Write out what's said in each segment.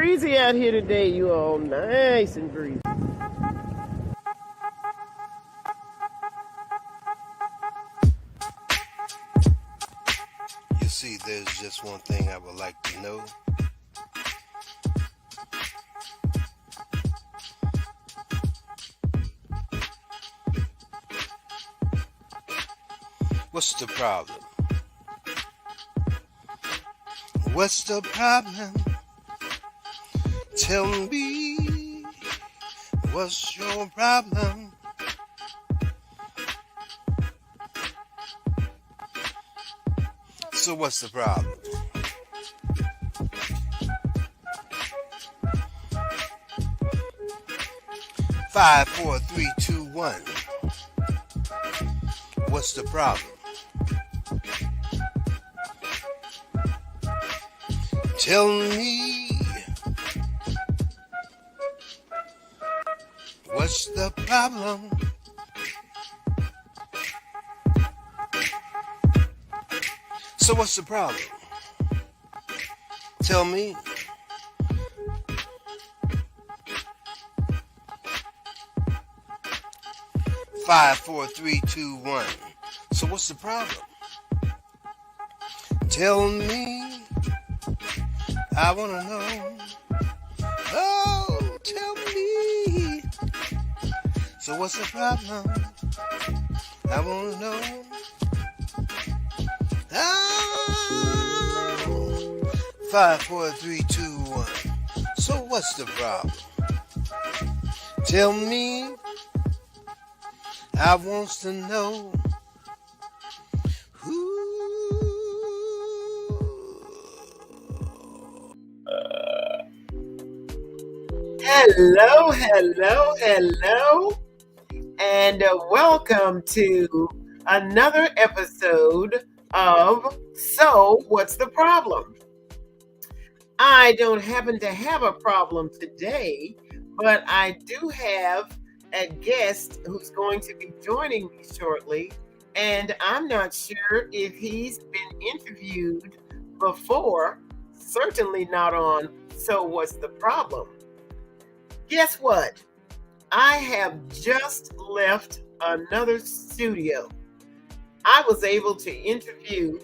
breezy out here today, you all. Nice and breezy. You see, there's just one thing I would like to know. What's the problem? What's the problem? Tell me, what's your problem? So what's the problem? Five, four, three, two, one. What's the problem? Tell me, what's the problem? So what's the problem? Tell me. Five, four, three, two, one. So what's the problem? Tell me. I wanna know. Oh, tell me. So what's the problem? I wanna know. Oh, 5, 4, 3, 2, 1. So what's the problem? Tell me. I wants to know. Hello, hello, hello, and welcome to another episode of So What's the Problem? I don't happen to have a problem today, but I do have a guest who's going to be joining me shortly, and I'm not sure if he's been interviewed before, certainly not on So What's the Problem? Guess what? I have just left another studio. I was able to interview,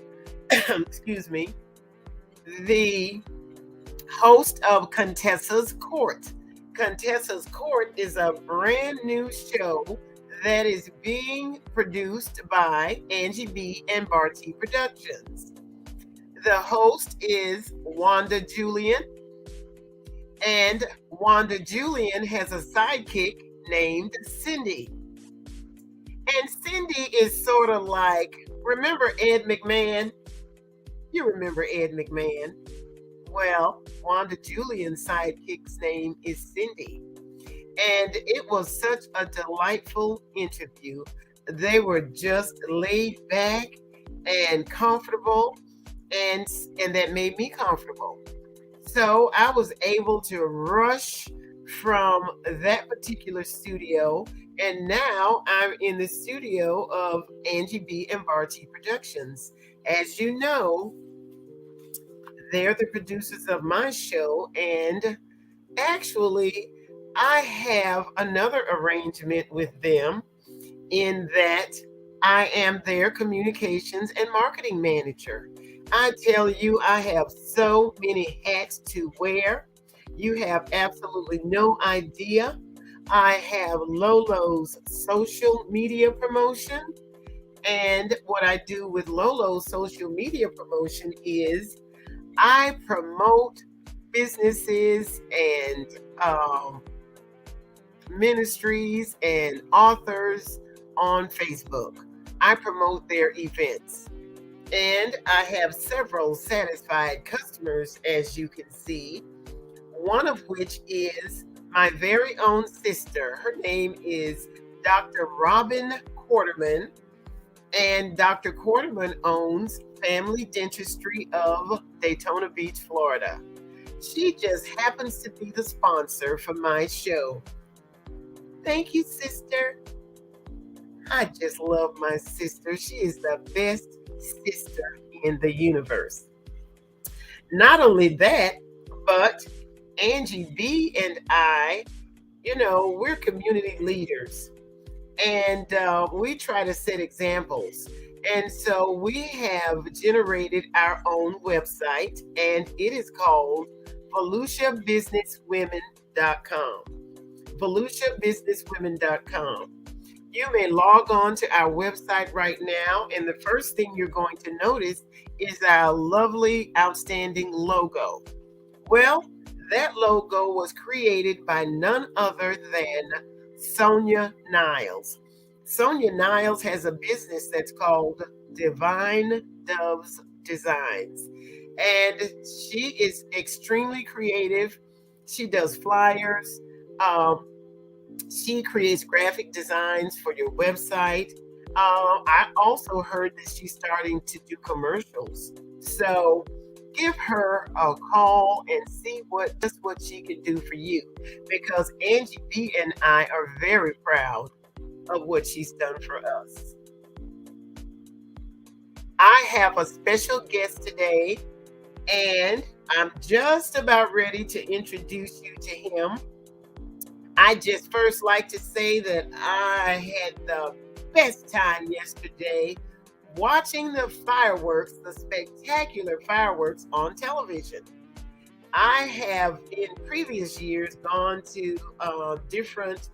excuse me, the host of Contessa's Court. Contessa's Court is a brand new show that is being produced by Angie B and Barty Productions. The host is Wanda Julian, and Wanda Julian has a sidekick named Cindy. And Cindy is sort of like, remember Ed McMahon? You remember Ed McMahon. Well, Wanda Julian's sidekick's name is Cindy. And it was such a delightful interview. They were just laid back and comfortable, and that made me comfortable. So I was able to rush from that particular studio, and now I'm in the studio of Angie B and Barty Productions. As you know, they're the producers of my show, and actually, I have another arrangement with them in that I am their communications and marketing manager. I tell you, I have so many hats to wear. You have absolutely no idea. I have Lolo's social media promotion. And what I do with Lolo's social media promotion is I promote businesses and ministries and authors on Facebook. I promote their events. And I have several satisfied customers, as you can see, one of which is my very own sister. Her name is Dr. Robin Quarterman, and Dr. Quarterman owns Family Dentistry of Daytona Beach, Florida. She just happens to be the sponsor for my show. Thank you, sister. I just love my sister. She is the best sister in the universe. Not only that, but Angie B and I, we're community leaders, and we try to set examples. And so we have generated our own website, and it is called VeluciaBusinessWomen.com. VeluciaBusinessWomen.com. You may log on to our website right now, and the first thing you're going to notice is our lovely, outstanding logo. Well, that logo was created by none other than Sonia Niles. Sonia Niles has a business that's called Divine Doves Designs, and she is extremely creative. She does flyers. She creates graphic designs for your website. I also heard that she's starting to do commercials. So give her a call and see what she can do for you. Because Angie B and I are very proud of what she's done for us. I have a special guest today, and I'm just about ready to introduce you to him. I just first like to say that I had the best time yesterday watching the fireworks, the spectacular fireworks on television. I have in previous years gone to different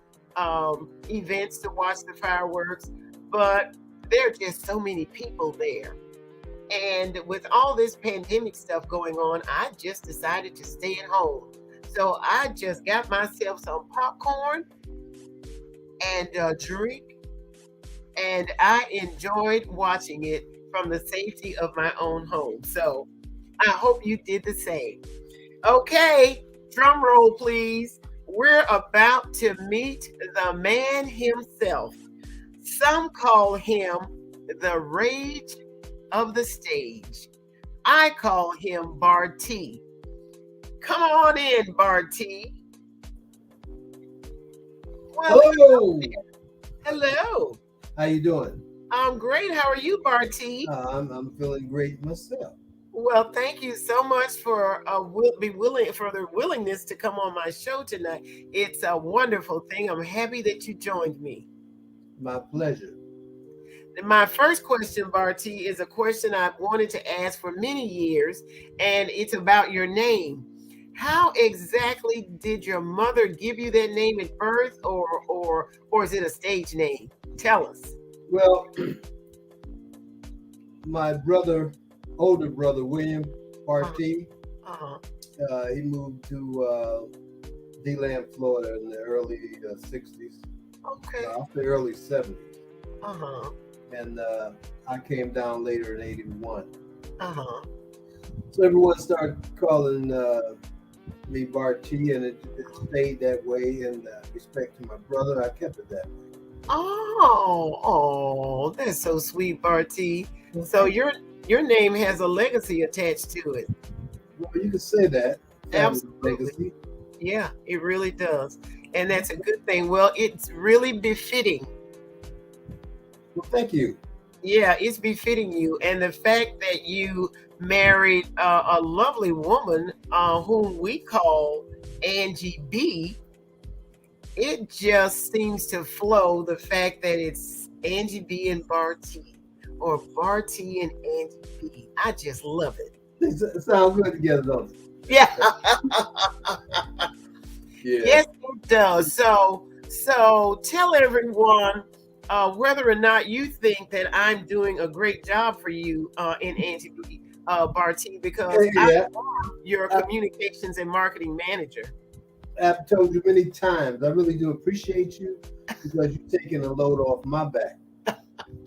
events to watch the fireworks, but there are just so many people there. And with all this pandemic stuff going on, I just decided to stay at home. So I just got myself some popcorn and a drink, and I enjoyed watching it from the safety of my own home. So I hope you did the same. Okay, drum roll, please. We're about to meet the man himself. Some call him the rage of the stage. I call him Bar T. Come on in, Bar T. Hello. Hello. How you doing? I'm great. How are you, Bar T? I'm feeling great myself. Well, thank you so much for the willingness to come on my show tonight. It's a wonderful thing. I'm happy that you joined me. My pleasure. My first question, Bar T, is a question I've wanted to ask for many years, and it's about your name. How exactly did your mother give you that name at birth, or is it a stage name? Tell us. Well, my older brother William Barty, he moved to DeLand, Florida in the early 60s. Okay. The early 70s. And I came down later in 81. So everyone started calling me Barty, and it stayed that way in respect to my brother. I kept it that way. Oh, that's so sweet, Barty. So your name has a legacy attached to it. Well, you could say that. Absolutely. Legacy. Yeah, it really does. And that's a good thing. Well, it's really befitting. Well, thank you. Yeah, it's befitting you. And the fact that you married a lovely woman whom we call Angie B, it just seems to flow, the fact that it's Angie B and Barty, or Barty and Angie B. I just love it. It sounds good together, don't it? Yeah. Yeah. Yes, it does. So tell everyone whether or not you think that I'm doing a great job for you in Angie B, Barty, because I'm your communications and marketing manager. I've told you many times, I really do appreciate you because you're taking a load off my back.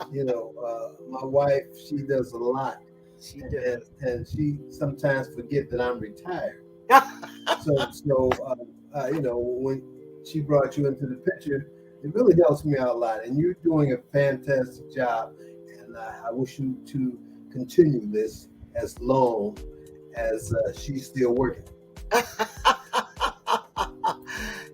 My wife, she does a lot. She does. And she sometimes forget that I'm retired. When she brought you into the picture, it really helps me out a lot. And you're doing a fantastic job. And I wish you to continue this as long as she's still working.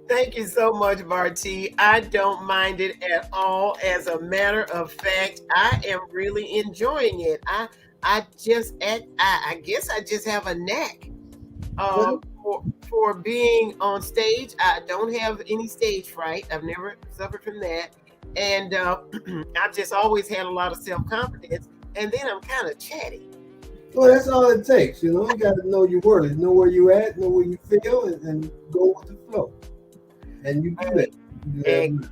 Thank you so much, Barty. I don't mind it at all. As a matter of fact, I am really enjoying it. I guess I just have a knack for being on stage. I don't have any stage fright. I've never suffered from that. And I've just always had a lot of self-confidence. And then I'm kind of chatty. Well, that's all it takes. You got to know your words, know where you at, know where you feel, and go with the flow. And you do it. And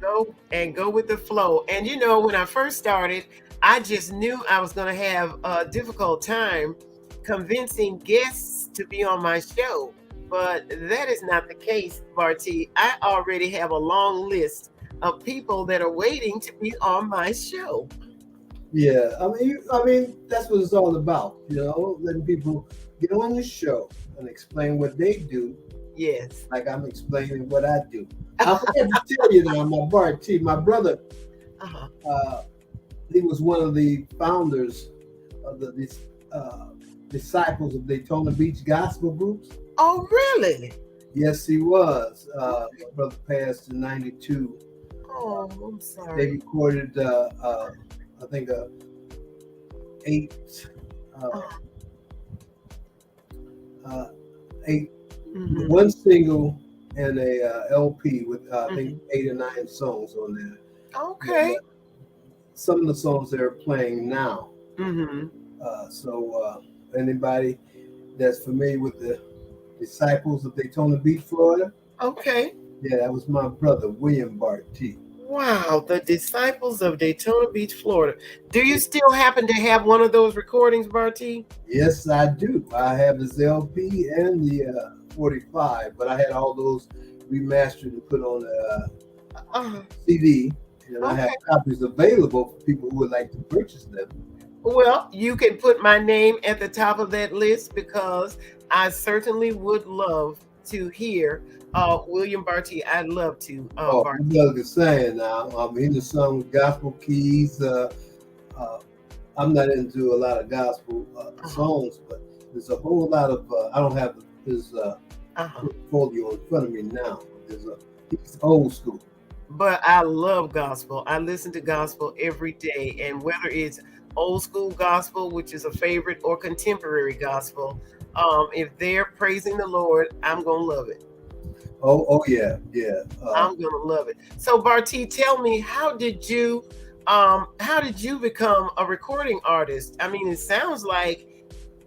go with the flow. And when I first started, I just knew I was going to have a difficult time convincing guests to be on my show. But that is not the case, Barty. I already have a long list of people that are waiting to be on my show. Yeah, I mean, that's what it's all about. Letting people get on your show and explain what they do. Yes, like I'm explaining what I do. I forgot to tell you now, my Barty, my brother. He was one of the founders of the Disciples of Daytona Beach gospel groups. Oh, really? Yes, he was. My brother passed in '92. Oh, I'm sorry. They recorded, I think, 8 one single and a LP with I think 8 or 9 songs on there. Okay. Some of the songs they're playing now. So anybody that's familiar with the Disciples of Daytona Beach, Florida. Okay. Yeah, that was my brother, William Barty. Wow, the Disciples of Daytona Beach, Florida. Do you still happen to have one of those recordings, Barty? Yes, I do. I have his LP and the 45, but I had all those remastered and put on a CD, and I have copies available for people who would like to purchase them. Well, you can put my name at the top of that list because I certainly would love to hear William Barty. I'd love to. Barty. Doug is saying now, he just sung gospel keys. I'm not into a lot of gospel songs, but there's a whole lot of. I don't have his portfolio in front of me now. He's old school. But I love gospel. I listen to gospel every day, and whether it's old school gospel, which is a favorite, or contemporary gospel, if they're praising the Lord, I'm gonna love it. Oh yeah. I'm gonna love it. So Barty, tell me, how did you become a recording artist? I mean, it sounds like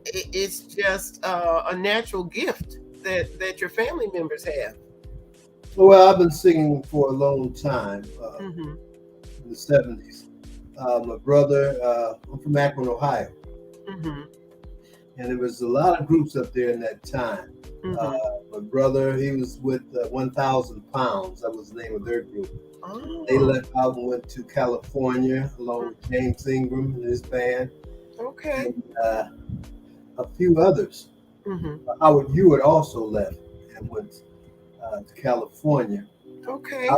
it's just a natural gift that your family members have. Well, I've been singing for a long time, in the 70s. My brother, I'm from Akron, Ohio. And there was a lot of groups up there in that time. My brother, he was with 1,000 Pounds. That was the name of their group. They left out and went to California along with James Ingram and his band. Okay. And, a few others. Howard Hewitt also left and went to California. Okay. I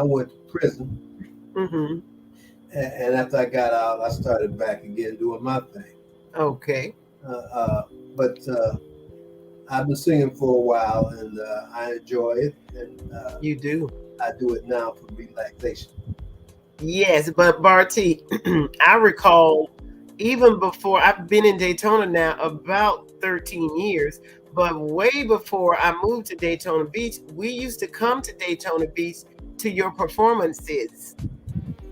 went to prison. And after I got out, I started back again doing my thing. Okay. But I've been singing for a while, and I enjoy it. And you do. I do it now for relaxation. Yes, but Barty, I recall even before, I've been in Daytona now about 13 years, but way before I moved to Daytona Beach, we used to come to Daytona Beach to your performances.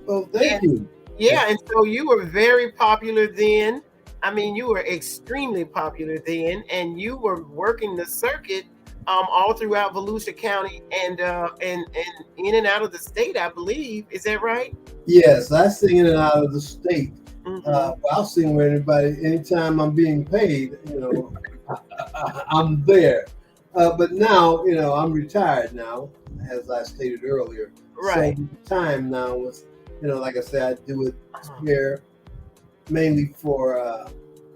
Well, thank you. Yeah, and so you were very popular then. I mean, you were extremely popular then, and you were working the circuit all throughout Volusia County and in and out of the state, I believe. Is that right? Yes, I sing in and out of the state. I'll sing with anybody anytime I'm being paid. I'm there. But now, I'm retired now, as I stated earlier. Right. So the time now was, like I said, I do it here mainly for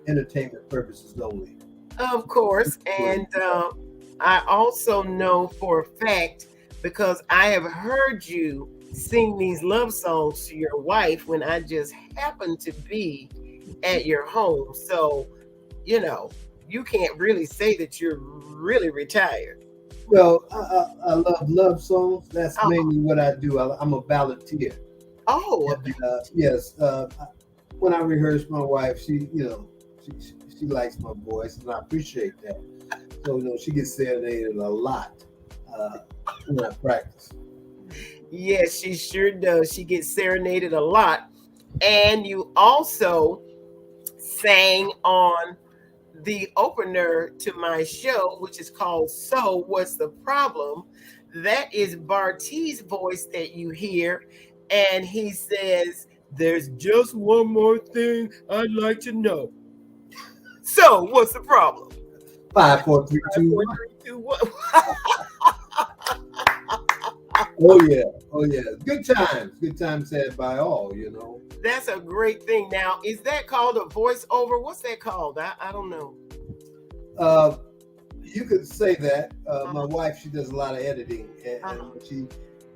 entertainment purposes only. Of course. And I also know for a fact, because I have heard you sing these love songs to your wife when I just happened to be at your home. So, you can't really say that you're really retired. Well, I love songs. That's mainly what I do. I'm a balladeer. Oh, yes. When I rehearse, my wife, she likes my voice, and I appreciate that. So she gets serenaded a lot in our practice. Yes, she sure does. She gets serenaded a lot. And you also sang on the opener to my show, which is called So What's the Problem? That is Barty's voice that you hear. And he says, there's just one more thing I'd like to know. So what's the problem? 5, 4, 3, 2, 1. 2, 1. Oh yeah. Good times said by all, That's a great thing. Now, is that called a voiceover? What's that called? I don't know. You could say that. My wife, she does a lot of editing, and she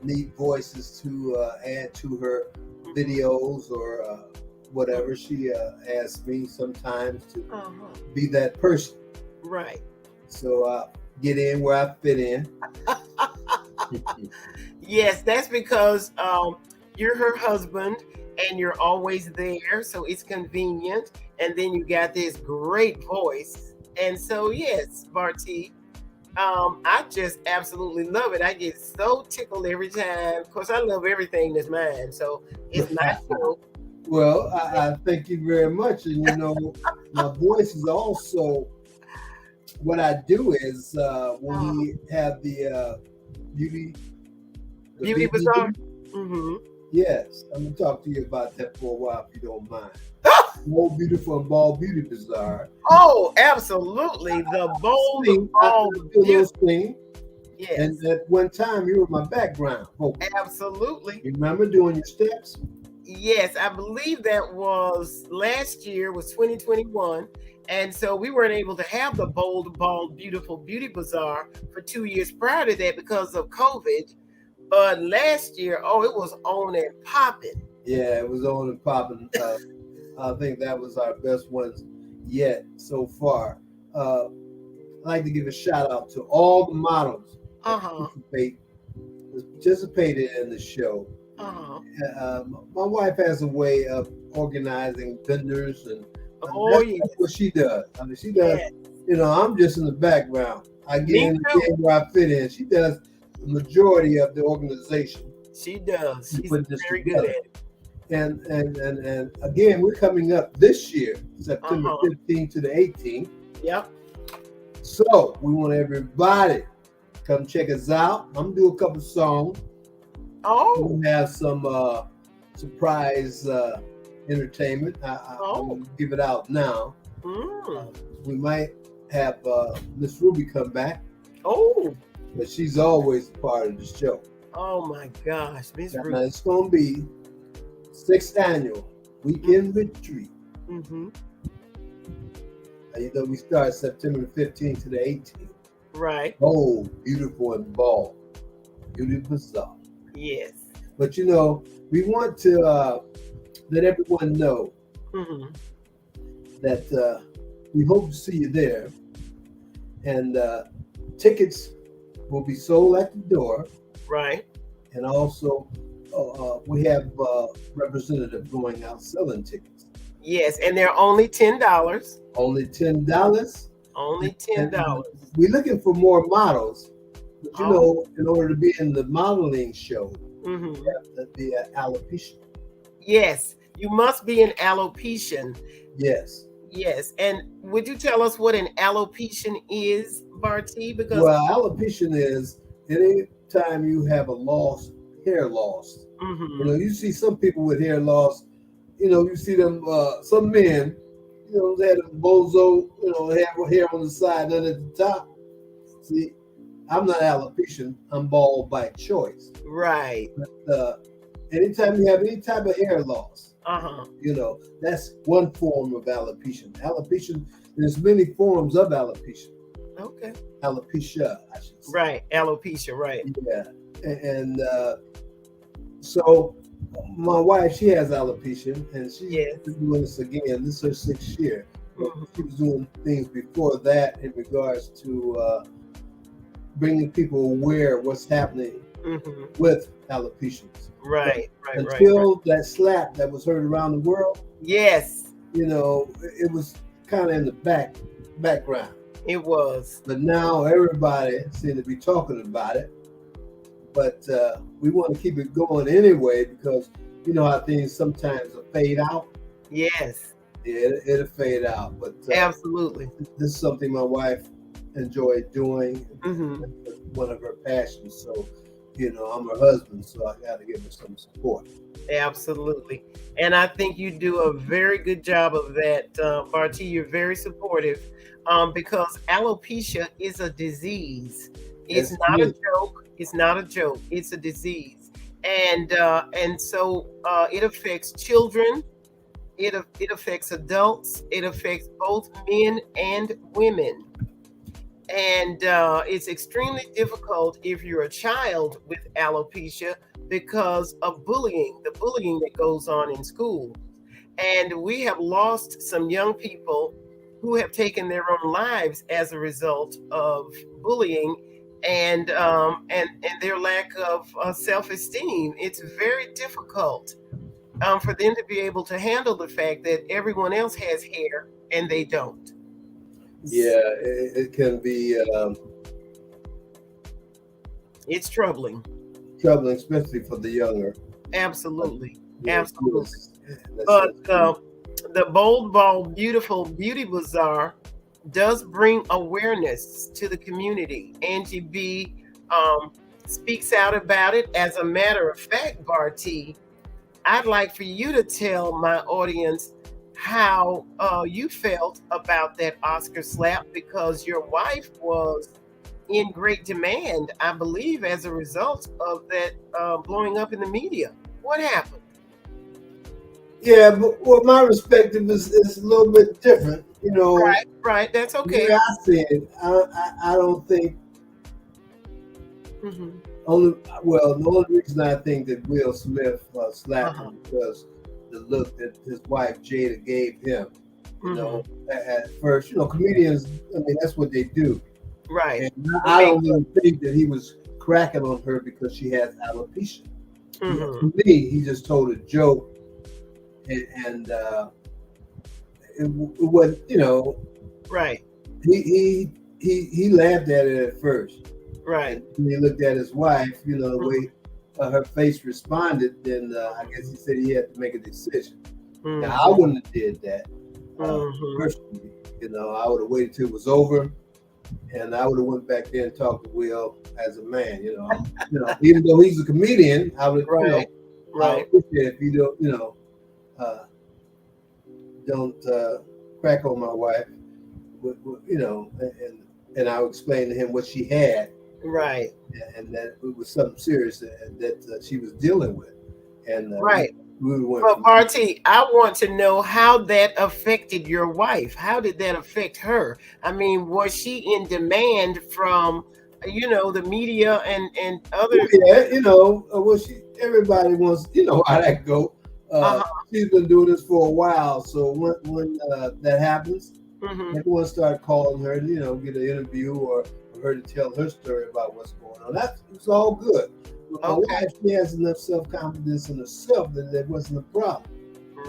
needs voices to add to her videos or whatever. She asks me sometimes to be that person. Right. So get in where I fit in. Yes, that's because you're her husband and you're always there, so it's convenient. And then you got this great voice. And so, yes, Barty, I just absolutely love it. I get so tickled every time. Of course, I love everything that's mine, so it's my show. Well, I thank you very much. And, my voice is also, what I do is when we have the Beauty Bazaar. Yes, I'm gonna talk to you about that for a while if you don't mind. More Beautiful and Ball Beauty Bazaar. Oh, absolutely. The Bold and Ball Beauty. Yes. And at one time you were my background vocal. Absolutely. You remember doing your steps? Yes, I believe that was last year, was 2021. And so we weren't able to have the Bold, Bald, Beautiful Beauty Bazaar for 2 years prior to that because of COVID. But last year, it was on and popping. Yeah, it was on and popping. I think that was our best ones yet so far. I'd like to give a shout out to all the models that participated in the show. My wife has a way of organizing vendors, and that's what she does. I mean, she does. Yes. I'm just in the background. I get in where I fit in. She does the majority of the organization. She does. She's very good at it. And again, we're coming up this year, September 15th to the 18th. Yep. So we want everybody come check us out. I'm gonna do a couple songs. We'll have some surprise entertainment. I'll give it out now. We might have Miss Ruby come back. But she's always a part of the show. Oh my gosh, Miss Ruby. It's gonna be 6th annual weekend retreat. We start September 15th to the 18th. Right. Oh, Beautiful and Ball Beauty Bazaar. Yes. But we want to let everyone know that we hope to see you there, and tickets will be sold at the door. Right. And also, we have representatives going out selling tickets. Yes, and they're only $10. Only $10. Only $10. We're looking for more models. But in order to be in the modeling show, you have to be an alopecian. Yes, you must be an alopecian. Yes. Yes, and would you tell us what an alopecian is, Barty? Because alopecia is any time you have a hair loss. You see some people with hair loss. You see them. Some men, they had a bozo. They have hair on the side, none at the top. See, I'm not alopecian. I'm bald by choice. Right. But anytime you have any type of hair loss, that's one form of alopecia. Alopecia, there's many forms of alopecia. Okay. Alopecia, I should say. Right, alopecia, right. Yeah, and so my wife, she has alopecia, and she's doing this again. This is her 6th year. She was doing things before that in regards to bringing people aware of what's happening with alopecians. Right. Until that slap that was heard around the world. Yes. It was kind of in the background. It was. But now everybody seems to be talking about it. But we want to keep it going anyway, because you know how things sometimes fade out. Yes. Yeah, it'll fade out. But absolutely, this is something my wife enjoyed doing. Mm-hmm. One of her passions. So, you know, I'm her husband, so I got to give her some support. Absolutely. And I think you do a very good job of that, Barty. You're very supportive, because alopecia is a disease. It's not a joke. It's not a joke. It's a disease. And so it affects children. It affects adults. It affects both men and women. And it's extremely difficult if you're a child with alopecia because of bullying, the bullying that goes on in school. And we have lost some young people who have taken their own lives as a result of bullying and their lack of self-esteem. It's very difficult for them to be able to handle the fact that everyone else has hair and they don't. Yeah, it can be. It's troubling. Troubling, especially for the younger. Absolutely, absolutely. But the Bold Ball Beautiful Beauty Bazaar does bring awareness to the community. Angie B speaks out about it. As a matter of fact, Barty, I'd like for you to tell my audience how you felt about that Oscar slap, because your wife was in great demand, I believe, as a result of that blowing up in the media. What happened? Yeah, but well, my perspective is a little bit different. You know, right. That's okay. The way I see it, I don't think. Mm-hmm. The only reason I think that Will Smith slapped him because the look that his wife Jada gave him. You know, at first, you know, comedians, I mean, that's what they do. Right. And I don't really think that he was cracking on her because she has alopecia. To me, he just told a joke, and it was, you know, right. He laughed at it at first. Right. And he looked at his wife, you know, the way her face responded, then I guess he said he had to make a decision. Now, I wouldn't have did that personally. You know, I would have waited till it was over, and I would have went back there and talked to Will as a man. You know, even though he's a comedian, I would, you know, I appreciate if you don't, you know, don't crack on my wife, you know, and I'll explain to him what she had. Right. And that it was something serious that she was dealing with. And well, Barty, I want to know how that affected your wife. How did that affect her? I mean, was she in demand from, you know, the media and other? Yeah, you know, everybody wants, you know how that go. She's been doing this for a while, so when that happens, everyone start calling her, you know, get an interview or her to tell her story about what's going on. It's all good. My wife, she has enough self-confidence in herself that wasn't a problem.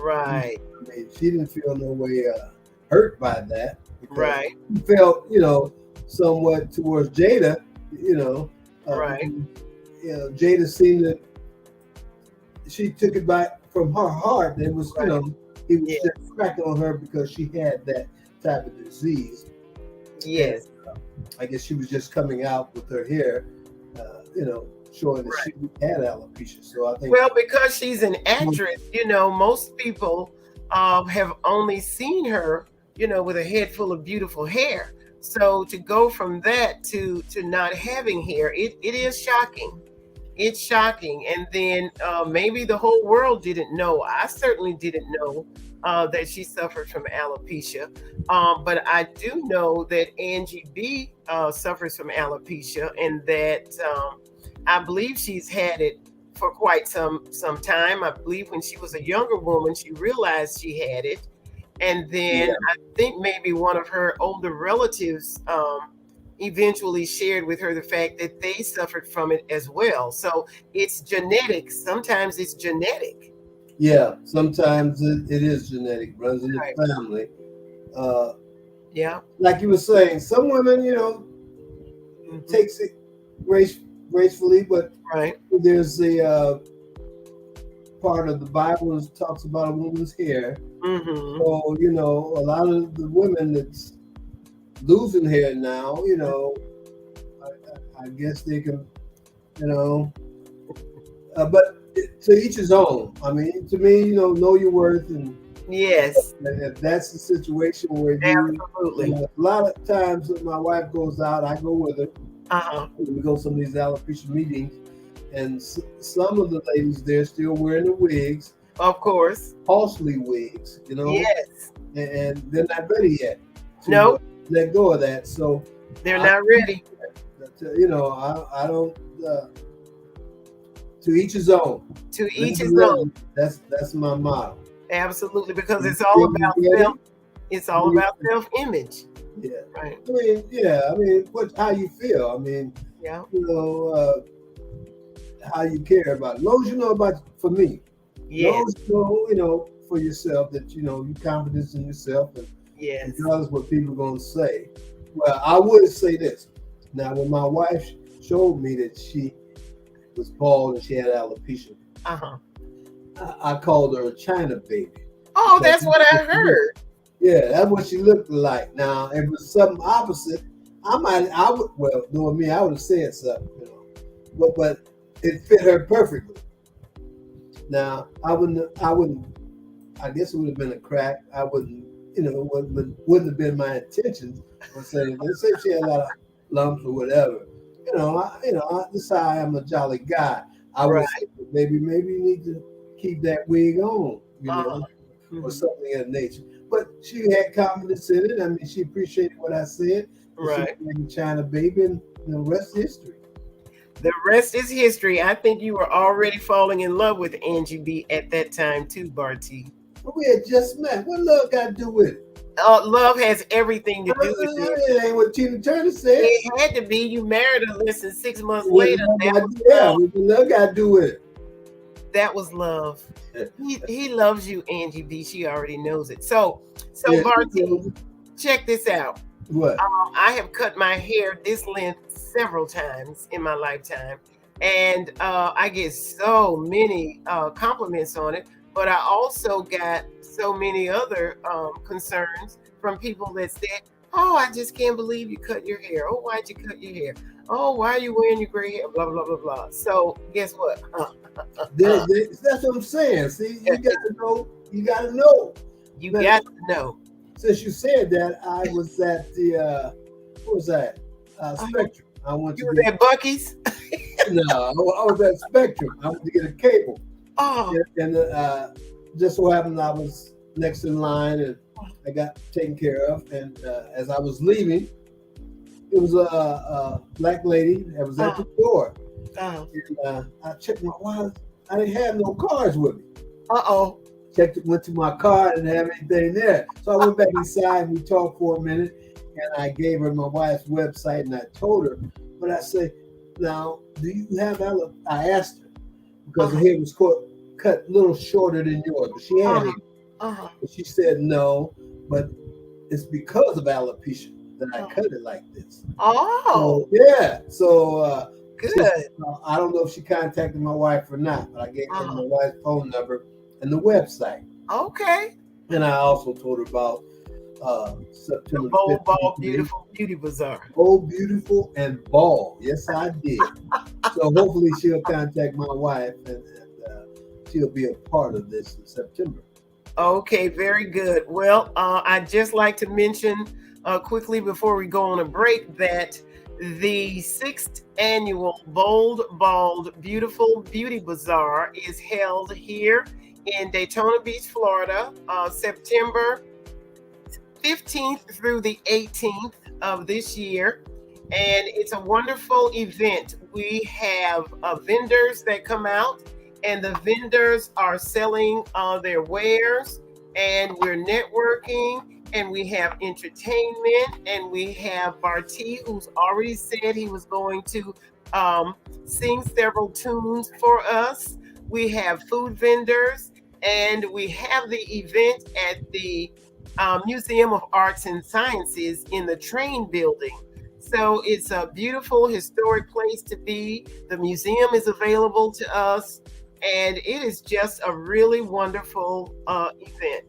Right. I mean, she didn't feel no way hurt by that. Right. She felt, you know, somewhat towards Jada, you know. You know, Jada seemed that she took it back from her heart. It was, you know, he was just cracking on her because she had that type of disease. Yes. And, I guess she was just coming out with her hair, you know, showing that she had alopecia. So I think, well, because she's an actress, you know, most people have only seen her, you know, with a head full of beautiful hair. So to go from that to not having hair, it is shocking. It's shocking. And then maybe the whole world didn't know. I certainly didn't know that she suffered from alopecia. But I do know that Angie B suffers from alopecia, and that I believe she's had it for quite some time. I believe when she was a younger woman, she realized she had it. And then I think maybe one of her older relatives eventually shared with her the fact that they suffered from it as well. So it's genetic. Sometimes it's genetic. Yeah, sometimes it is genetic, runs in the family. Yeah. Like you were saying, some women, takes it gracefully, but Right. there's a part of the Bible that talks about a woman's hair. Mm-hmm. So, a lot of the women that's losing hair now, I guess they can, but to each his own. I mean, to me, know your worth, and Yes. if that's the situation where Absolutely. a lot of times when my wife goes out, I go with her. Uh-huh. We go to some of these alopecia meetings, and some of the ladies there still wearing the wigs, Of course. costly wigs, Yes. and they're not ready yet to No, let go of that. So they're not ready. I don't. To each his own. To each his own. That's my motto. Absolutely, because it's all about self. It's all about self-image. Yeah. Right. I mean, how you feel. I mean, Yeah. how you care about it. As long as you know for me. Yes. As long as you know, for yourself that you confidence in yourself, and Yes. regardless what people are going to say. Well, I would say this. Now, when my wife showed me that she was bald and she had alopecia, Uh-huh. I called her a China baby. Oh, that's what I heard. Yeah, that's what she looked like. Now, if it was something opposite, I would, well, knowing me, I would have said something, but it fit her perfectly. Now, I guess it would have been a crack. I wouldn't, wouldn't have been my intention. I'm saying, let's say she had a lot of lumps or whatever. This is how I am, a jolly guy. I would say, maybe you need to keep that wig on, or something of that nature. But she had confidence in it. I mean, she appreciated what I said. Right. She was China baby, and the rest is history. The rest is history. I think you were already falling in love with Angie B at that time too, Barty. But we had just met. What love got to do with it? Love has everything to do with it. It ain't what Tina Turner said. It had to be. You married her less than 6 months later. What love got to do with it? That was love. He loves you, Angie B. She already knows it. So Barty, check this out. What? I have cut my hair this length several times in my lifetime, and I get so many compliments on it. But I also got so many other concerns from people that said, "Oh, I just can't believe you cut your hair. Oh, why'd you cut your hair? Oh, why are you wearing your gray hair? Blah blah blah blah." So guess what? That's what I'm saying. See, you got to know. You got to know. You got to know. Since you said that, I was at the what was that? Spectrum. I went to. You were at Buc-ee's? No, I was at Spectrum. I went to get a cable. Oh. And just so happened I was next in line, and I got taken care of. And as I was leaving, it was a black lady that was at the door. And I checked my wallet. I didn't have no cards with me. Went to my car, I didn't have anything there. So I went back inside and we talked for a minute, and I gave her my wife's website and I told her. But I said, now, do you have I asked her, because her hair was cut a little shorter than yours, but she had it. But she said no, but it's because of alopecia that I cut it like this. Oh. So, yeah. So good. I don't know if she contacted my wife or not, but I gave her my wife's phone number and the website. Okay. And I also told her about September. The Bold, Bald, Beautiful Beauty Bazaar. Bold, Beautiful, and Bald. Yes, I did. So hopefully she'll contact my wife, and she'll be a part of this in September. Okay, very good. Well, I'd just like to mention quickly before we go on a break that the 6th annual Bold, Bald, Beautiful Beauty Bazaar is held here in Daytona Beach, Florida, September 15th through the 18th of this year. And it's a wonderful event. We have vendors that come out, and the vendors are selling their wares, and we're networking, and we have entertainment, and we have Barty, who's already said he was going to sing several tunes for us. We have food vendors, and we have the event at the Museum of Arts and Sciences in the Train Building. So it's a beautiful historic place to be. The museum is available to us, and it is just a really wonderful event.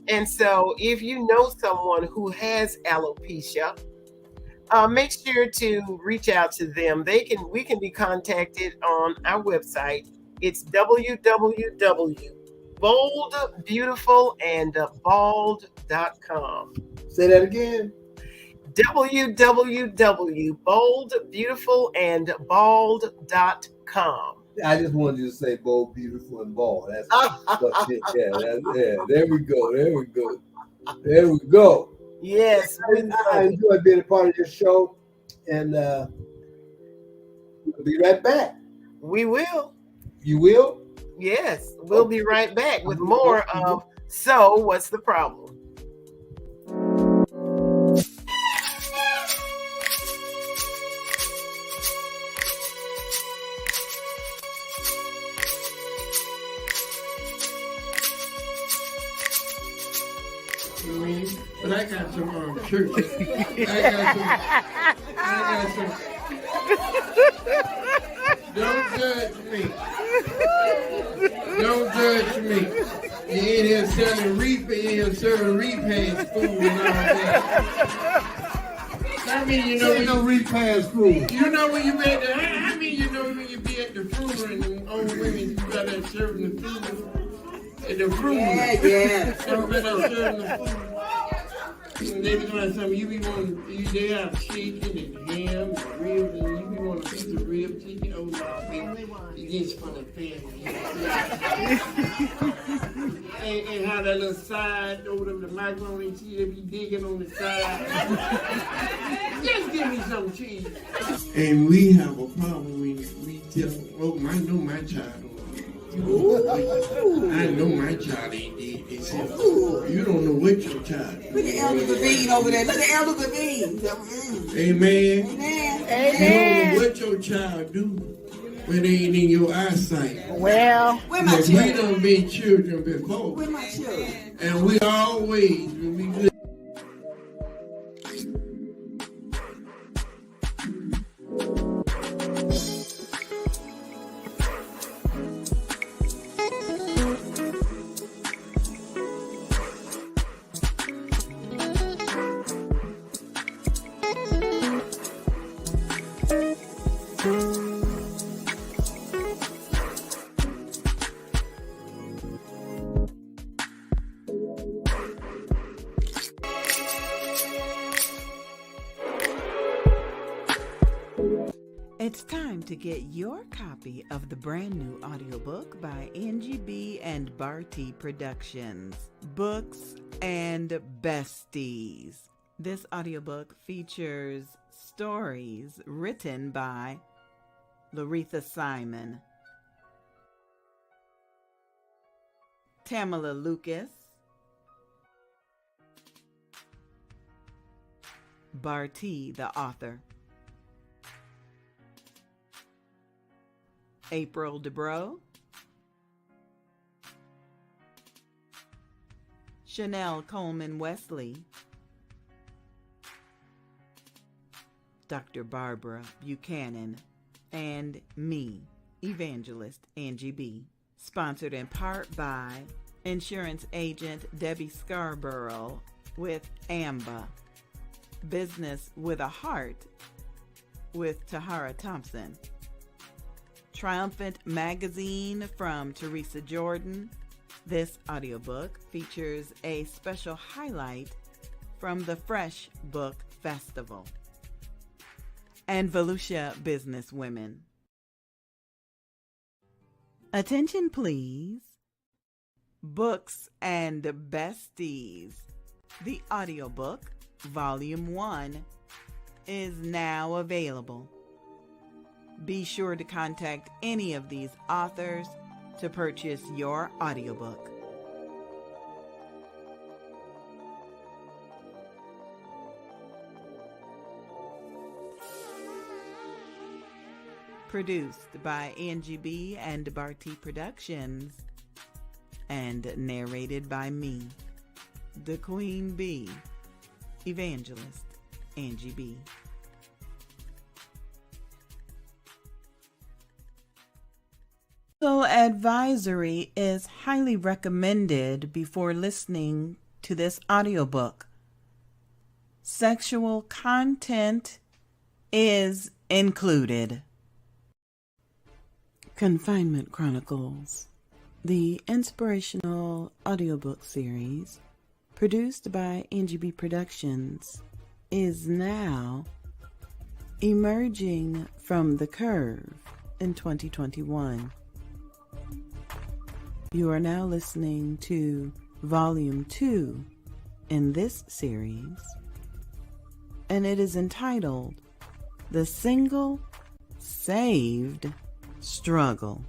And so if you know someone who has alopecia, make sure to reach out to them. We can be contacted on our website. It's www.boldbeautifulandbald.com. Say that again. www.boldbeautifulandbald.com. I just wanted you to say bold, beautiful, and bald. That's There we go. There we go. Yes, I enjoyed being a part of your show, and we'll be right back. We will. You will? Yes, we'll be right back with more of So What's the Problem? But I got some churches. I got some. Don't judge me. Don't judge me. You ain't here selling reefer, you here serving repast food and all that. I mean, you know, no repast food. You know when you be at the, I mean, you know when you be at the fruit and the old women got that serving the food. At the fruit. Yeah. Serving the food. And they be doing something, you be wanting, they have chicken and ham and ribs, and you be wanting a piece of rib chicken. Oh, no, baby, it gets for the family. and how that little side over the macaroni and cheese, they be digging on the side. Just give me some cheese. And we have a problem when we tell, oh, I know my child. I know my child ain't dead. They said, you don't know what your child is. Look at Elder Levine over there. Look at Elder Levine. Amen. Amen. You don't know what your child do when they ain't in your eyesight. Well, where my But children? we done been children before. Where my children? And we always, when we good. It's time to get your copy of the brand new audiobook by NGB and Barty Productions, Books and Besties. This audiobook features stories written by Laretha Simon, Tamala Lucas, Barty the author, April Dubrow, Chanel Coleman Wesley, Dr. Barbara Buchanan, and me, Evangelist Angie B. Sponsored in part by insurance agent Debbie Scarborough with AMBA, Business with a Heart with Tahara Thompson, Triumphant Magazine from Teresa Jordan. This audiobook features a special highlight from the Fresh Book Festival. And Volusia Business Women. Attention please. Books and Besties. The audiobook, Volume 1, is now available. Be sure to contact any of these authors to purchase your audiobook. Produced by NGB and Barty Productions and narrated by me, the Queen Bee, Evangelist Angie B. So advisory is highly recommended before listening to this audiobook. Sexual content is included. Confinement Chronicles, the inspirational audiobook series produced by Angie B Productions, is now emerging from the curve in 2021. You are now listening to Volume 2 in this series, and it is entitled The Single Saved Struggle.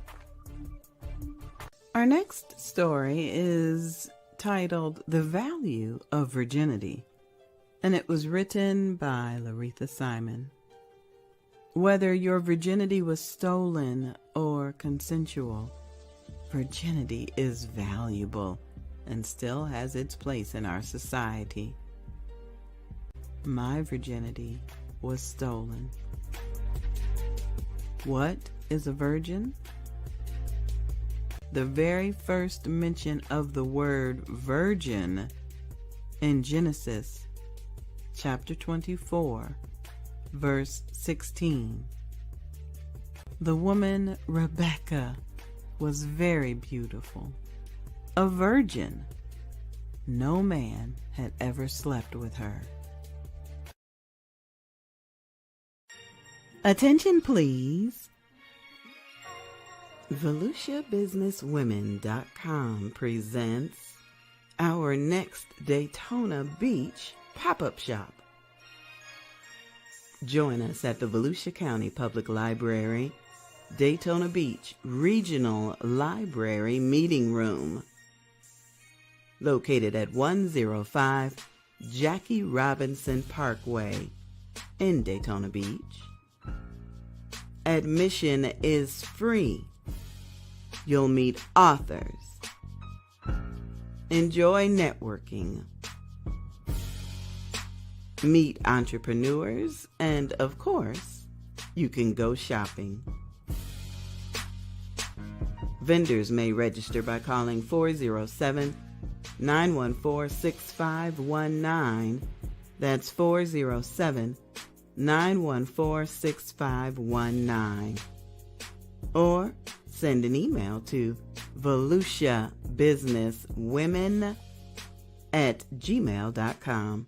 Our next story is titled The Value of Virginity, and it was written by Laretha Simon. Whether your virginity was stolen or consensual, virginity is valuable and still has its place in our society. My virginity was stolen. What is a virgin? The very first mention of the word virgin in Genesis chapter 24, verse 16. The woman Rebecca was very beautiful, a virgin. No man had ever slept with her. Attention please. VeluciaBusinessWomen.com presents our next Daytona Beach pop-up shop. Join us at the Volusia County Public Library, Daytona Beach Regional Library Meeting Room, located at 105 Jackie Robinson Parkway in Daytona Beach. Admission is free. You'll meet authors, enjoy networking, meet entrepreneurs, and of course, you can go shopping. Vendors may register by calling 407-914-6519. That's 407-914-6519. Or send an email to VeluciaBusinessWomen@gmail.com.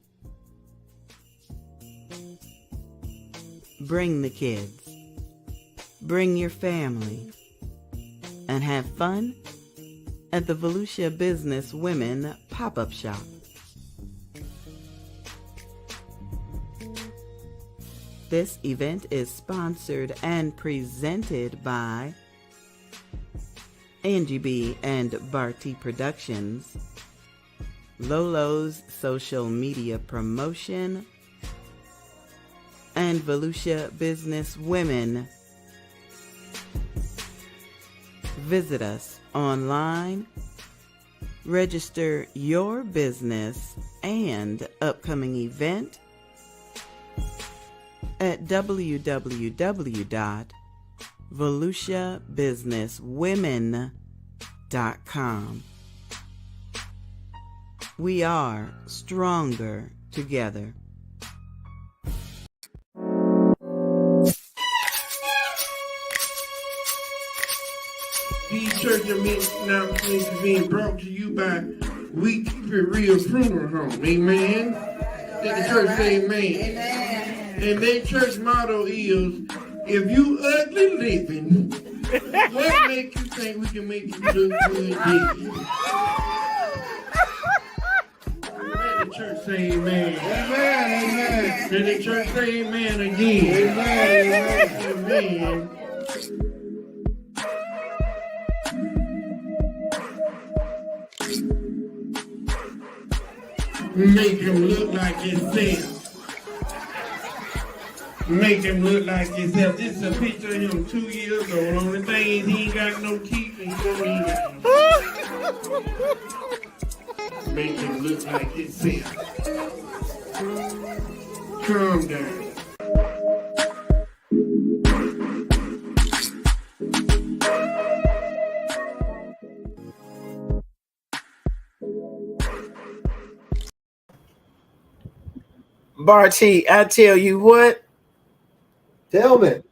Bring the kids. Bring your family. And have fun at the Volusia Business Women pop-up shop. This event is sponsored and presented by Angie B and Barty Productions, Lolo's Social Media Promotion, and Volusia Business Women. Visit us online, register your business and upcoming event at www.VelusiaBusinessWomen.com. We are stronger together. These church announcements is being brought to you by We Keep It Real Funeral Home. Amen. Let the church say amen. Amen. And their church motto is, if you ugly living, what makes you think we can make you look good dead? Let the church say amen. Amen. Amen. Let the church say amen again. Amen. Amen. Make him look like himself. Make him look like himself. This is a picture of him 2 years old. Only thing is he ain't got no teeth and he don't eat. Make him look like himself. Calm down. Barty, I tell you what, Tell me.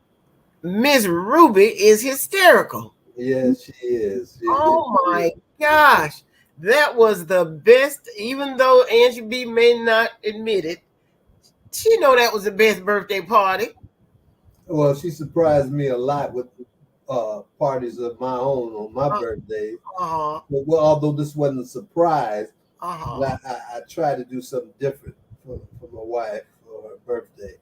Miss Ruby is hysterical. Yes, she is. Oh my gosh. That was the best, even though Angie B may not admit it. She know that was the best birthday party. Well, she surprised me a lot with parties of my own on my birthday. Uh-huh. Well, although this wasn't a surprise, Uh-huh. I tried to do something different for my wife for her birthday.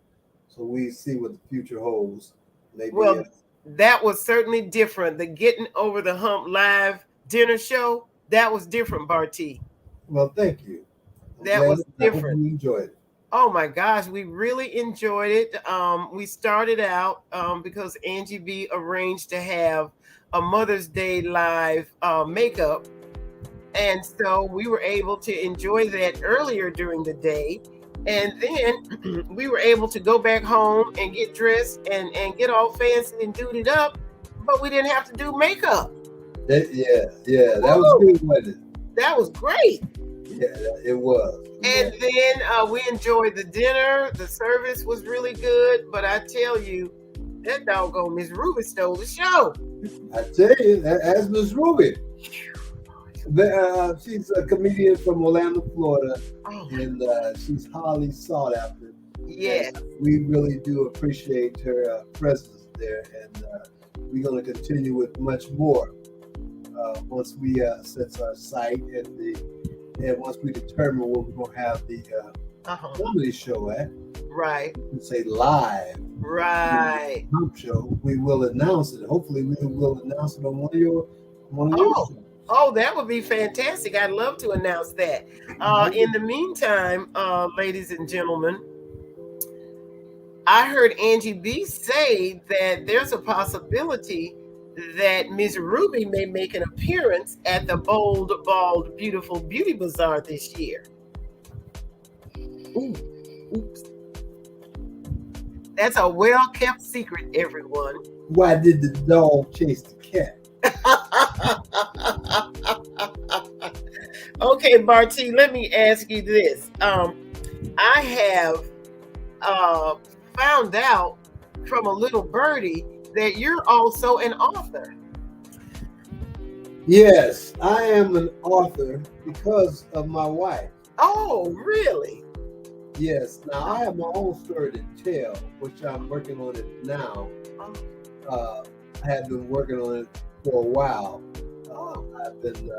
So we see what the future holds. Maybe, Well, that was certainly different. The Getting Over the Hump live dinner show, that was different, Barty. well, thank you. That was different. We enjoyed it. Oh my gosh, we really enjoyed it. We started out because Angie B arranged to have a Mother's Day live makeup. And so we were able to enjoy that earlier during the day. And then we were able to go back home and get dressed and get all fancy and duded up, but we didn't have to do makeup. That was good, wasn't it? That was great. Yeah, it was. And then we enjoyed the dinner. The service was really good, but I tell you, that doggone Miss Ruby stole the show. I tell you, as Miss Ruby. She's a comedian from Orlando, Florida, and she's highly sought after. Yes. We really do appreciate her presence there, and we're going to continue with much more once we set our site and once we determine where we're going to have the comedy show at. Right. Say live. Right. Hump show. We will announce it. Hopefully, we will announce it on one of your shows. Oh, that would be fantastic. I'd love to announce that. In the meantime, ladies and gentlemen, I heard Angie B say that there's a possibility that Miss Ruby may make an appearance at the Bold, Bald, Beautiful Beauty Bazaar this year. Ooh, oops. That's a well-kept secret, everyone. Why did the dog chase the cat? Okay, Barty, let me ask you this. I have found out from a little birdie that you're also an author. Yes, I am an author because of my wife. Oh, really? Yes. Now, I have my own story to tell, which I'm working on it now. I have been working on it for a while. I've been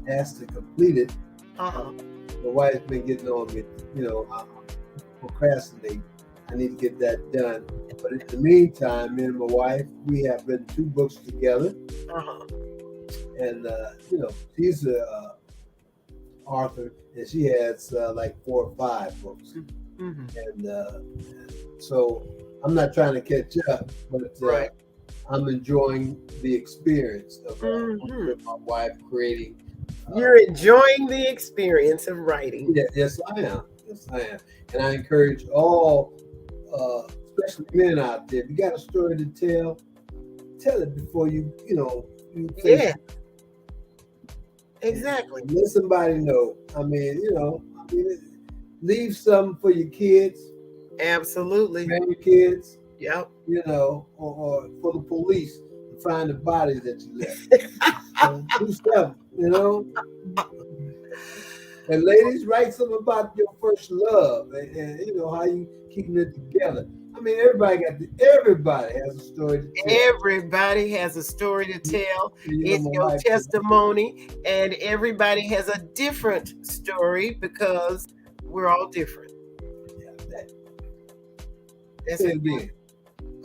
asked to complete it. My wife's been getting on me, I'm procrastinating. I need to get that done. But in the meantime, me and my wife, we have written 2 books together. And, she's an author, and she has like 4 or 5 books. And so I'm not trying to catch up, but I'm enjoying the experience of my wife creating. You're enjoying the experience of writing. Yeah, yes, I am. Yes, I am. And I encourage all, especially men out there, if you got a story to tell it before you Yeah. Exactly. Let somebody know. Leave something for your kids. Absolutely. Grandkids. Yep. Or for the police to find the bodies that you left. Do stuff, And ladies, write something about your first love and how you keeping it together. I mean, everybody has a story to tell. Everybody has a story to tell. It's your testimony, and everybody has a different story because we're all different. That's it.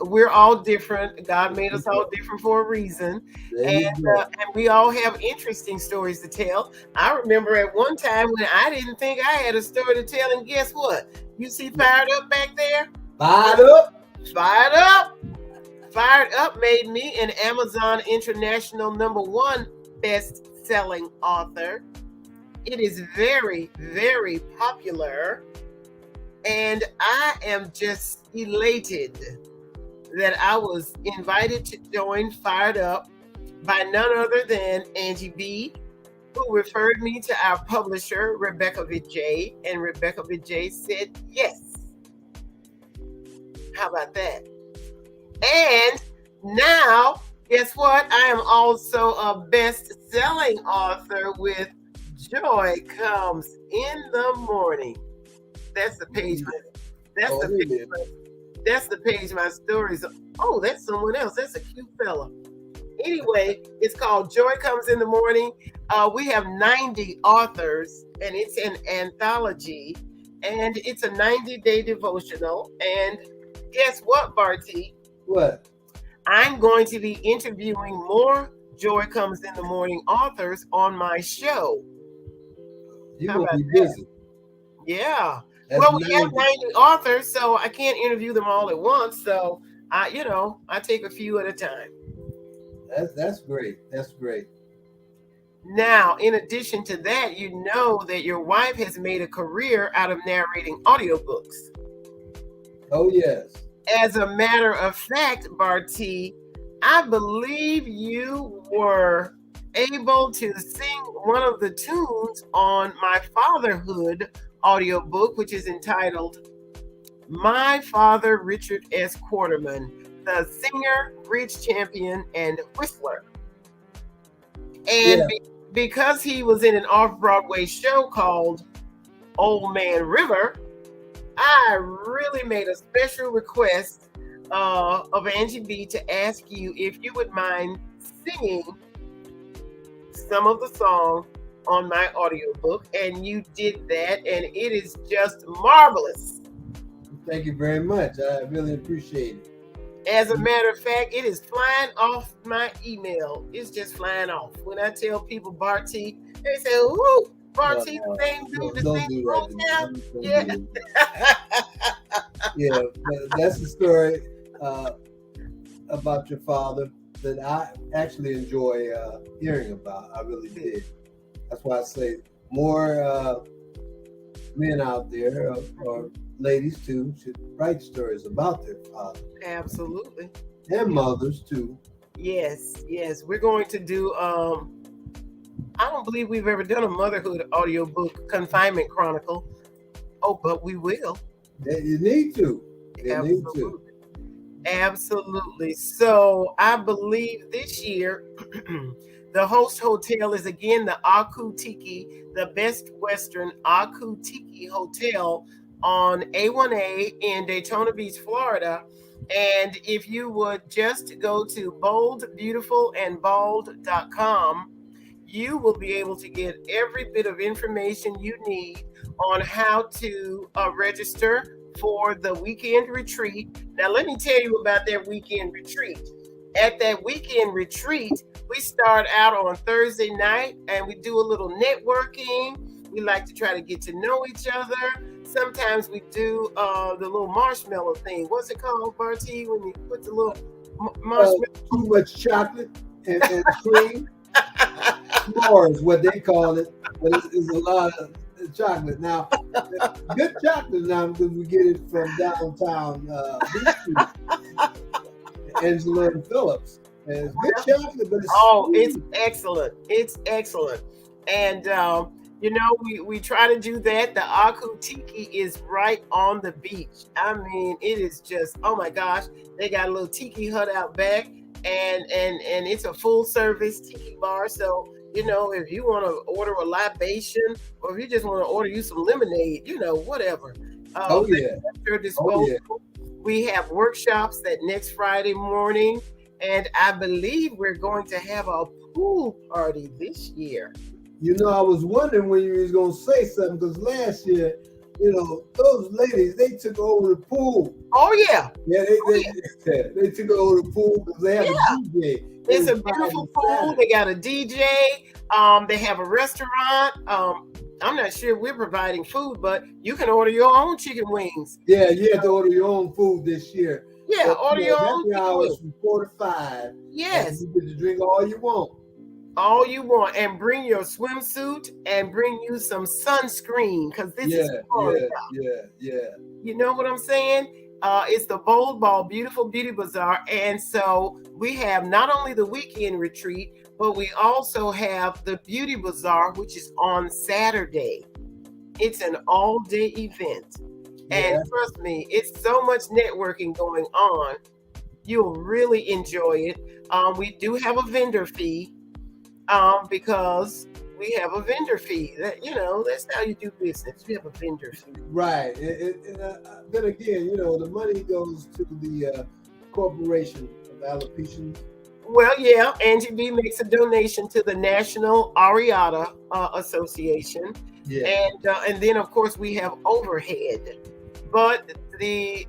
We're all different. God made us all different for a reason. And we all have interesting stories to tell. I remember at one time when I didn't think I had a story to tell, and guess what? You see Fired Up back there? Fired Up? Fired Up. Fired Up made me an Amazon International #1 best-selling author. It is very, very popular. And I am just elated that I was invited to join Fired Up by none other than Angie B, who referred me to our publisher, Rebecca Vijay, and Rebecca Vijay said yes. How about that? And now, guess what? I am also a best-selling author with Joy Comes in the Morning. That's the page. That's the page my stories. Oh, that's someone else. That's a cute fella. Anyway, it's called Joy Comes in the Morning. We have 90 authors, and it's an anthology, and it's a 90-day devotional. And guess what, Barty? What? I'm going to be interviewing more Joy Comes in the Morning authors on my show. You're going to be busy. Yeah. That's well, we have 90 authors, so I can't interview them all at once. So, I take a few at a time. That's great. That's great. Now, in addition to that, you know that your wife has made a career out of narrating audiobooks. Oh, yes. As a matter of fact, Barty, I believe you were able to sing one of the tunes on my Fatherhood audiobook, which is entitled My Father Richard S. Quarterman, the singer, bridge champion, and whistler. And because he was in an off-Broadway show called Old Man River, I really made a special request of Angie B to ask you if you would mind singing some of the song on my audiobook, and you did that, and it is just marvelous. Thank you very much. I really appreciate it. As a matter of fact, it is flying off my email. It's just flying off. When I tell people Barty, they say, "Ooh, Barty, the same dude, the same hotel." Yeah. Yeah, that's the story about your father that I actually enjoy hearing about. I really did. That's why I say more men out there or ladies too should write stories about their father. Absolutely. And mothers too. Yes. We're going to do I don't believe we've ever done a motherhood audiobook, Confinement Chronicle. Oh, but we will. You need to. Absolutely. So I believe this year the host hotel is again the Aku Tiki, the Best Western Aku Tiki Hotel on A1A in Daytona Beach, Florida. And if you would just go to boldbeautifulandbald.com, you will be able to get every bit of information you need on how to register for the weekend retreat. Now, let me tell you about that weekend retreat. At that weekend retreat, we start out on Thursday night and we do a little networking. We like to try to get to know each other. Sometimes we do the little marshmallow thing. What's it called, Barty, when you put the little marshmallow? Too much chocolate and cream. S'mores, what they call it, but it's a lot of chocolate. Now, good chocolate now because we get it from downtown Beach Street, Angela and Phillips. And it's good chocolate, but it's it's excellent. It's excellent. And we try to do that. The Aku Tiki is right on the beach. I mean, it is just, oh my gosh, they got a little tiki hut out back, and it's a full service tiki bar. So if you want to order a libation, or if you just want to order you some lemonade, whatever. At your disposal. We have workshops that next Friday morning, and I believe we're going to have a pool party this year. I was wondering when you was going to say something, because last year, those ladies, they took over the pool. Oh, yeah. Yeah, they took over the pool because they have a DJ. It's a beautiful pool. They got a DJ. They have a restaurant. I'm not sure we're providing food, but you can order your own chicken wings. Yeah, you have to order your own food this year. Yeah, order your own happy hours from 4 to 5. Yes. You get to drink all you want. All you want, and bring your swimsuit and bring you some sunscreen because this is Florida. Yeah. You know what I'm saying? It's the Bold Ball Beautiful Beauty Bazaar. And so we have not only the weekend retreat, but we also have the Beauty Bazaar, which is on Saturday. It's an all-day event. And trust me, it's so much networking going on. You'll really enjoy it. We do have a vendor fee because we have a vendor fee. That, you know, that's how you do business. You have a vendor fee. Right. And then again, you know, the money goes to the Corporation of Alopecia. Well, yeah, Angie B makes a donation to the National Areata Association. Yeah. And then of course we have overhead. But the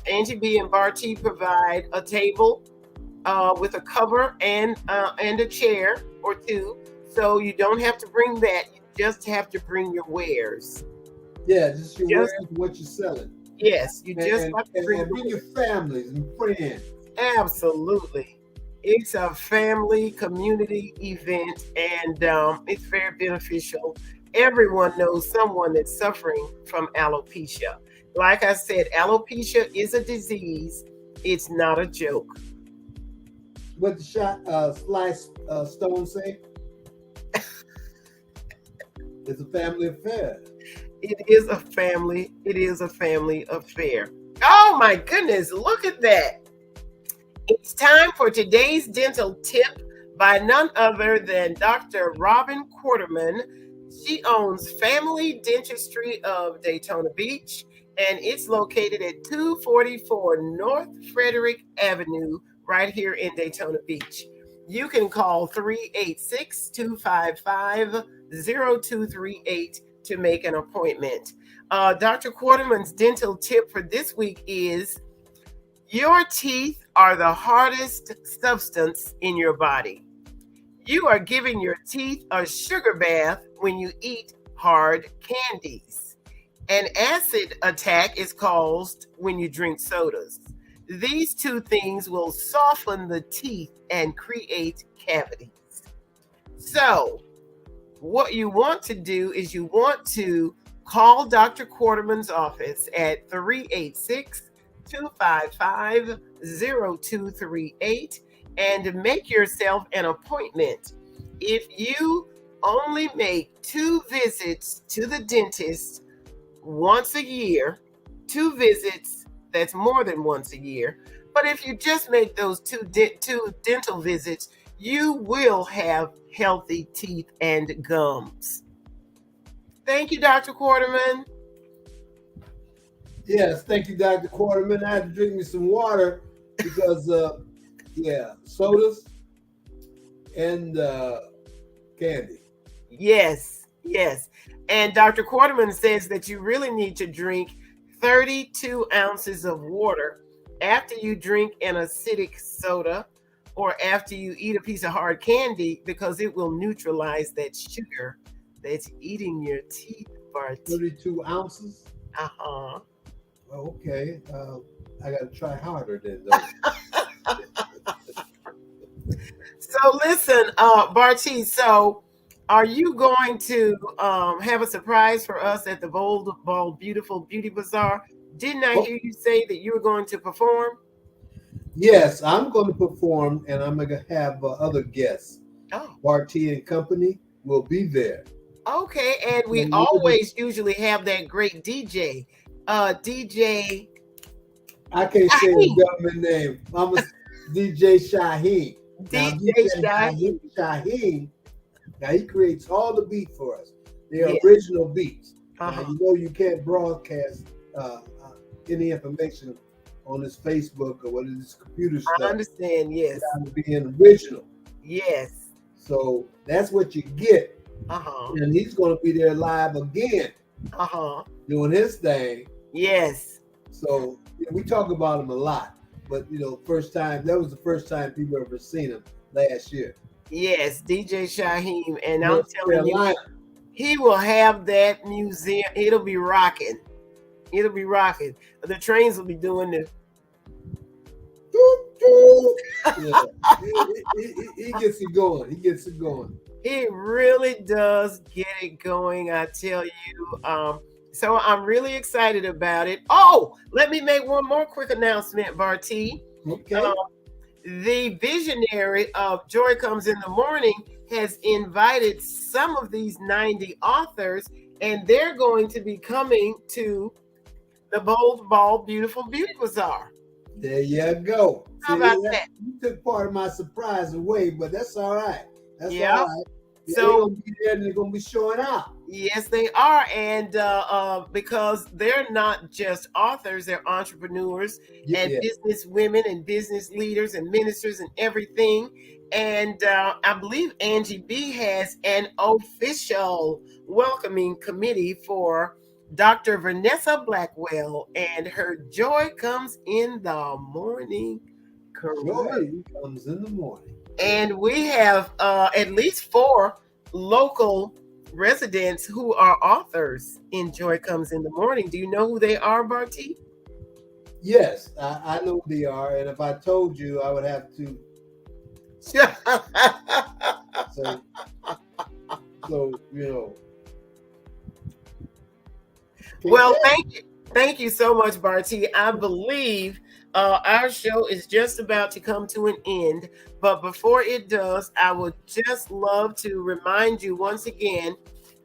Angie B and Barty provide a table with a cover and a chair or two. So you don't have to bring that. You just have to bring your wares. Yeah, just your wares, what you're selling. Yes, you just have to bring your families and friends. Absolutely. It's a family community event, and it's very beneficial. Everyone knows someone that's suffering from alopecia. Like I said, alopecia is a disease. It's not a joke. What the Slice Stone say? It's a family affair. It is a family affair. Oh my goodness, look at that. It's time for today's dental tip by none other than Dr. Robin Quarterman. She owns Family Dentistry of Daytona Beach, and it's located at 244 North Frederick Avenue, right here in Daytona Beach. You can call 386-255-0238 to make an appointment. Dr. Quarterman's dental tip for this week is: your teeth are the hardest substance in your body. You are giving your teeth a sugar bath when you eat hard candies. An acid attack is caused when you drink sodas. These two things will soften the teeth and create cavities. So, what you want to do is you want to call Dr. Quarterman's office at 386-255-0238 and make yourself an appointment. If you only make 2 visits to the dentist once a year, 2 visits, that's more than once a year. But if you just make those two dental visits, you will have healthy teeth and gums. Thank you, Dr. Quarterman. Yes, thank you, Dr. Quarterman. I had to drink me some water because, sodas and candy. Yes. And Dr. Quarterman says that you really need to drink 32 ounces of water after you drink an acidic soda or after you eat a piece of hard candy, because it will neutralize that sugar that's eating your teeth, Bart. 32 ounces? Uh-huh. Okay. I got to try harder then, though. So listen, Barty, so are you going to have a surprise for us at the Bold Ball Beautiful Beauty Bazaar? Didn't I hear you say that you were going to perform? Yes, I'm going to perform, and I'm going to have other guests. Oh. Barty and Company will be there. Okay, and we always usually have that great DJ. DJ. I can't say the government name. I'm a DJ Shaheen. DJ Shaheen. Now he creates all the beats for us. They're original beats. Now, you know you can't broadcast any information on this Facebook or what is this computer stuff. I understand, yes. It's got to be an original. Yes. So that's what you get. And he's going to be there live again. Doing his thing. Yes. So we talk about him a lot. But, that was the first time people ever seen him last year. Yes, DJ Shaheem. And I'm telling you, he will have that museum. It'll be rocking. The trains will be doing this. Yeah. He gets it going. He gets it going. He really does get it going, I tell you. So I'm really excited about it. Oh, let me make one more quick announcement, Barty. Okay. The visionary of Joy Comes in the Morning has invited some of these 90 authors, and they're going to be coming to the Bold, Bald, Beautiful Beauty Bazaar. There you go. How about that? You took part of my surprise away, but that's all right. That's Yeah. all right. So they're gonna be there and they're gonna be showing out. yes, they are, and because they're not just authors, they're entrepreneurs and business women and business leaders and ministers and everything. And I believe Angie B has an official welcoming committee for Dr. Vanessa Blackwell and her Joy Comes in the Morning. Joy comes in the morning. And we have at least 4 local residents who are authors in Joy Comes in the Morning. Do you know who they are, Barty? Yes, I know who they are, and if I told you, I would have to. So you know. Well, thank you so much, Barty. I believe our show is just about to come to an end, but before it does, I would just love to remind you once again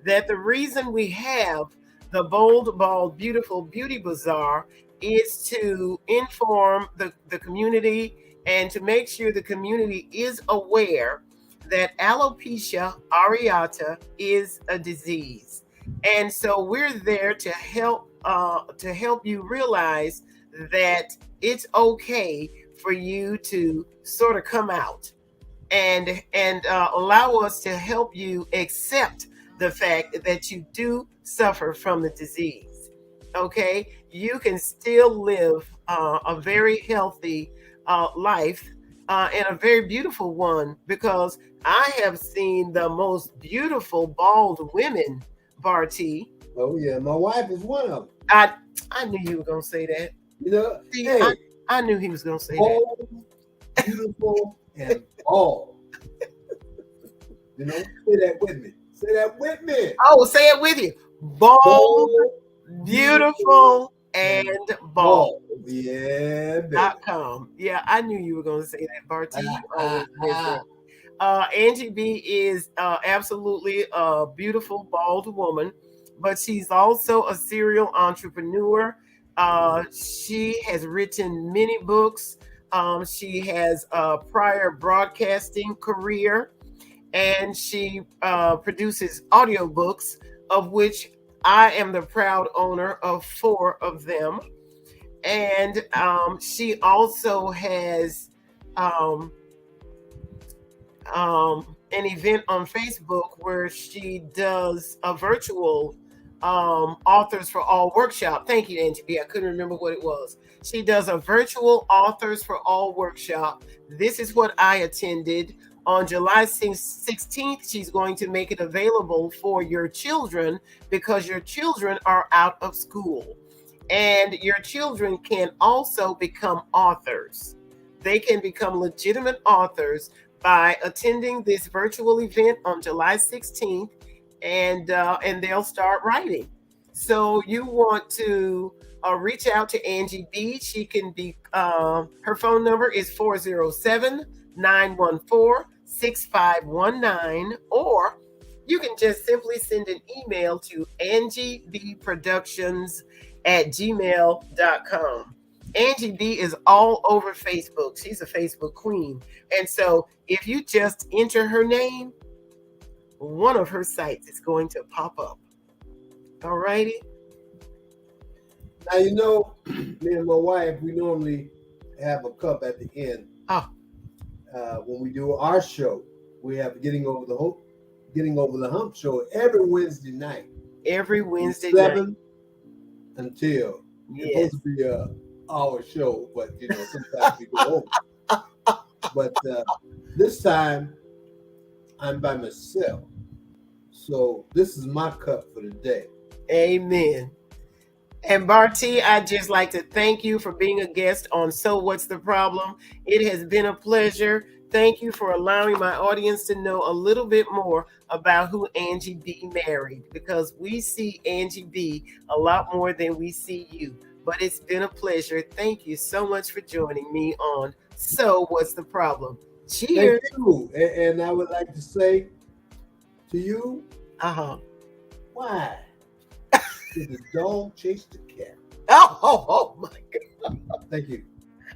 that the reason we have the Bold, Bald, Beautiful Beauty Bazaar is to inform the community and to make sure the community is aware that alopecia areata is a disease. And so we're there to help you realize that it's okay for you to sort of come out and allow us to help you accept the fact that you do suffer from the disease. Okay, you can still live a very healthy life and a very beautiful one, because I have seen the most beautiful bald women, Barty. Oh yeah, my wife is one of them. I knew you were gonna say that. You know, See, hey, I knew he was gonna say bold, beautiful, and bald. You know, say that with me. Say that with me. Oh, say it with you. Bold, beautiful, and bald. Yeah. .com. Yeah, I knew you were going to say that, Barty. Angie B is absolutely a beautiful bald woman, but she's also a serial entrepreneur. She has written many books. She has a prior broadcasting career, and she produces audiobooks, of which I am the proud owner of 4 of them. And she also has an event on Facebook where she does a virtual Authors for All workshop. Thank you, Angie. I couldn't remember what it was. She does a virtual Authors for All workshop. This is what I attended on July 16th. She's going to make it available for your children, because your children are out of school. And your children can also become authors. They can become legitimate authors by attending this virtual event on July 16th, and they'll start writing. So you want to reach out to Angie B. She can be, her phone number is 407-914-6519, or you can just simply send an email to angiebproductions@gmail.com. Angie B is all over Facebook. She's a Facebook queen. And so if you just enter her name, one of her sites is going to pop up. All righty. Now, you know, me and my wife, we normally have a cup at the end. When we do our show, we have Getting Over the Hump show every Wednesday night. Every Wednesday 7 night. Until Yes. it's supposed to be our show, but you know, sometimes we go over. But this time I'm by myself. So this is my cup for the day. Amen. And Barty, I'd just like to thank you for being a guest on So What's the Problem? It has been a pleasure. Thank you for allowing my audience to know a little bit more about who Angie B married, because we see Angie B a lot more than we see you. But it's been a pleasure. Thank you so much for joining me on So What's the Problem? Cheers. Thank you. And I would like to say to you, why did the dog chase the cat? Oh my God. Thank you.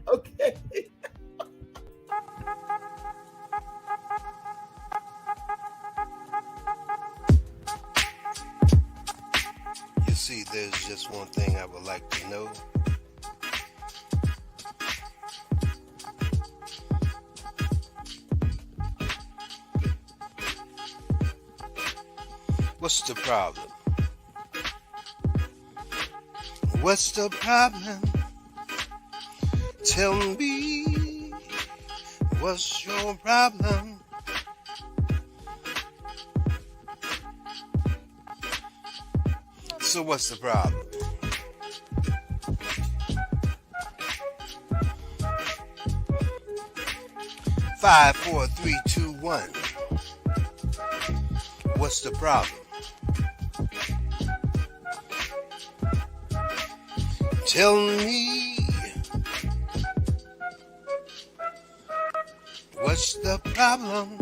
Okay. You see, there's just one thing I would like to know. What's the problem? What's the problem? Tell me, what's your problem? So what's the problem? Five, four, three, two, one. What's the problem? Tell me, what's the problem?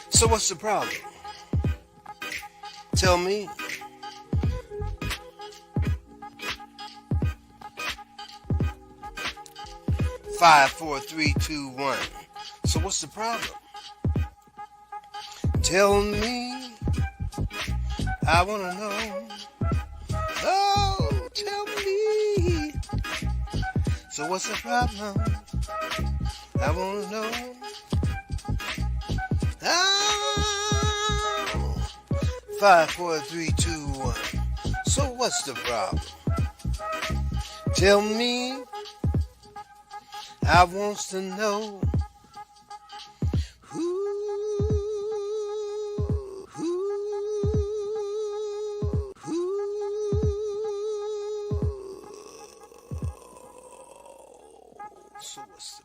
So what's the problem? Tell me. Five, four, three, two, one. So what's the problem? Tell me. I wanna know. Oh, tell me. So what's the problem? I wanna know. Oh, 5, 4, 3, 2, 1. So what's the problem? Tell me. I wants to know. So what's the